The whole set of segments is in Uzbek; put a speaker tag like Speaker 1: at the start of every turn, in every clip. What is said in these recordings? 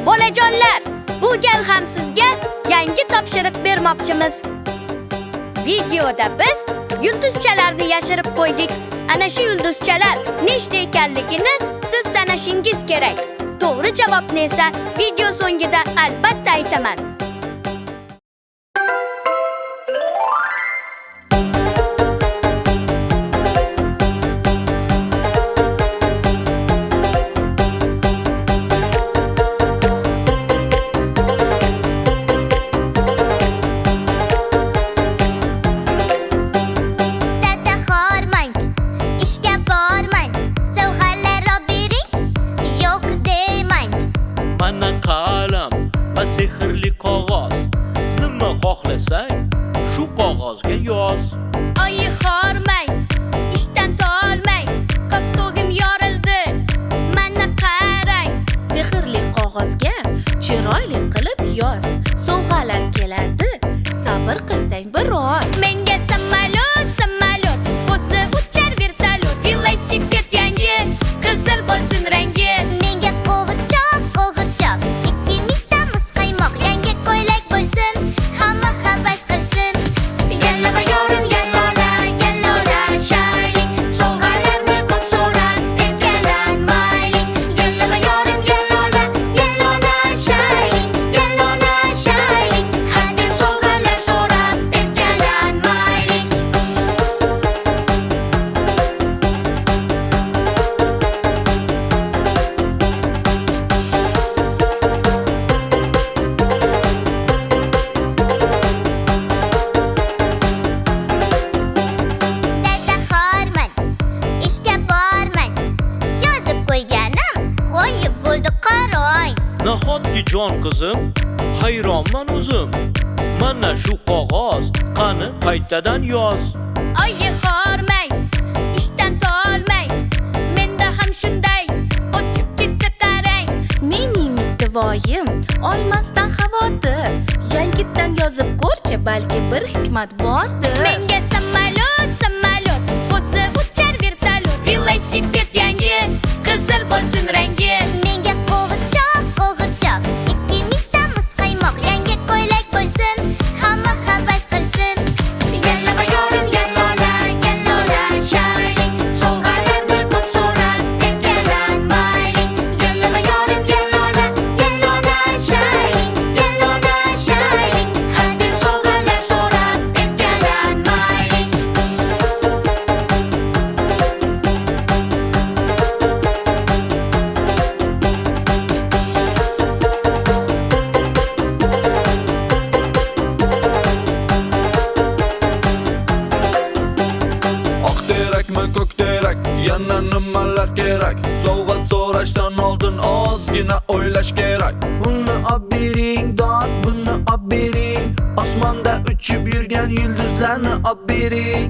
Speaker 1: Bolajonlar, bu gal ham sizga yangi topshiriq bermoqchimiz. Videoda biz yulduzchalarni yashirib qo'ydik. Ana shu yulduzchalar nechta ekanligini siz sanashingiz kerak. To'g'ri javobni esa video so'ngida albatta aytaman.
Speaker 2: Sehrli qog'oz, nima xohlasang shu qog'ozga yoz.
Speaker 1: Oyi hormang, ishdan tolmang, koptogim yorildi, mana qarang.
Speaker 3: Sehrli qog'ozga chiroyli qilib yoz. Sovg'alar keladi, sabr qilsang biroz.
Speaker 1: Menga samolyot, samolyot, bosib uchar vertolyot, velosiped yangi, qizil bo'lsin rangi.
Speaker 4: Menga qo'g'irchoq, qo'g'irchoq, hamma havas qilsin.
Speaker 1: Yallama yorim, yallola, yallola, shayling. Sovg'alarni ko'p so'rab, erkalanmaylik. Yallama yorim, yallola, yallola, shayling. Yallola, shayling. Hadeb sovg'alar so'rab, erkalanmaylik.
Speaker 4: Dada horman, ishga borman. Yozib qo'yganim qo'yib bo'ldi qaroy.
Speaker 2: Nahotki jon qizim, hayronman o'zim. Mana shu qog'oz, qani qaytadan yoz.
Speaker 1: Oyi hormang, ishdan tolmang, menda ham shunday, o'chib ketdi qarang.
Speaker 3: Mening duoyim, olmasdan xavotir. Yangidan yozib ko'rchi, balki bir hikmat bordir.
Speaker 1: Menga samolyot, samolyot, bosib uchar vertolyot, velosiped yangi, qizil bo'lsin rangi.
Speaker 4: Menga qo'g'irchoq, qo'g'irchoq, ikki mingta muzqaymoq, yangi ko'ylak bo'lsin, hamma havas qilsin.
Speaker 1: Yallama yorim, yallola, yallola, shayling. Sovg'alarni ko'p so'rab, erkalanmaylik. Yallama yorim, yallola, yallola, shayling. Yallola, shayling. Hadeb sovg'alar so'rab, erkalanmaylik.
Speaker 5: Oq terakmi, ko'k terak, yana nimalar kerak? Sovg'a so'rashdan oldin ozgina o'ylash kerak. Buni olib bering, dod, buni olib bering. Osmonda uchib yurgan yulduzlarni olib bering.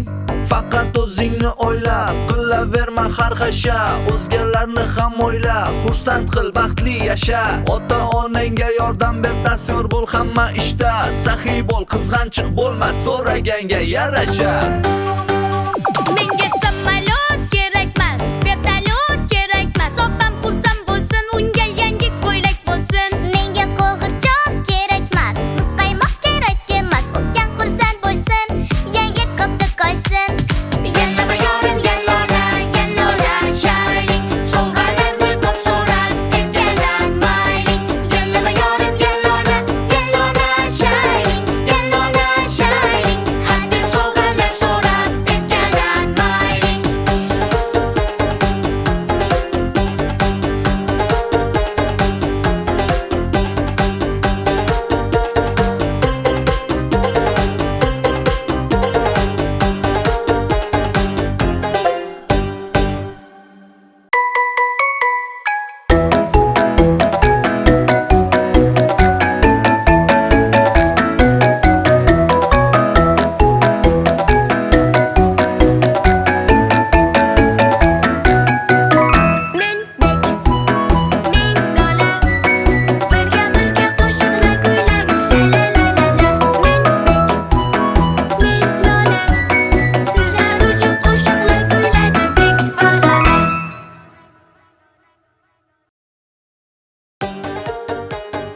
Speaker 5: Faqat o'zingni o'ylab, qilaverma xarxasha. O'zgalarni ham o'yla, xursand qil, baxtli yasha. Ota-onangga yordam ber, tasyor bo'l hamma ishda. Saxiy bo'l, qizg'anchiq bo'lma, so'raganga yarasha.
Speaker 1: Menga samolyot kerakmas, vertolyot kerakmas. Opam xursand bo'lsin, unga yangi ko'ylak bo'lsin.
Speaker 4: Menga qo'g'irchoq kerakmas, muzqaymoq kerak emas. Ukam xursand bo'lsin, yangi koptok qo'ysin.
Speaker 1: Yallama yorim, yallola, yallola, shayling. Sovg'alarni ko'p so'rab, erkalanmaylik. Yallama yorim, yallola, yallola, shayling. Yallola, shayling. Hadeb sovg'alar so'rab,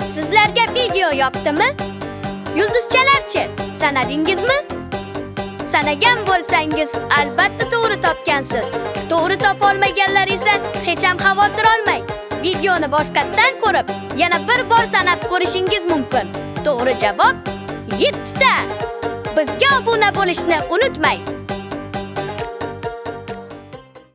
Speaker 1: Sizlarga video yoqdimi? Yulduzchalarchi, sanadingizmi? Sanagan bo'lsangiz, albatta to'g'ri topgansiz. To'g'ri topolmaganlar esa hech ham xavotir olmang. Videoni boshqatdan ko'rib, yana bir bor sanab ko'rishingiz mumkin. To'g'ri javob 7 ta. Bizga obuna bo'lishni unutmang.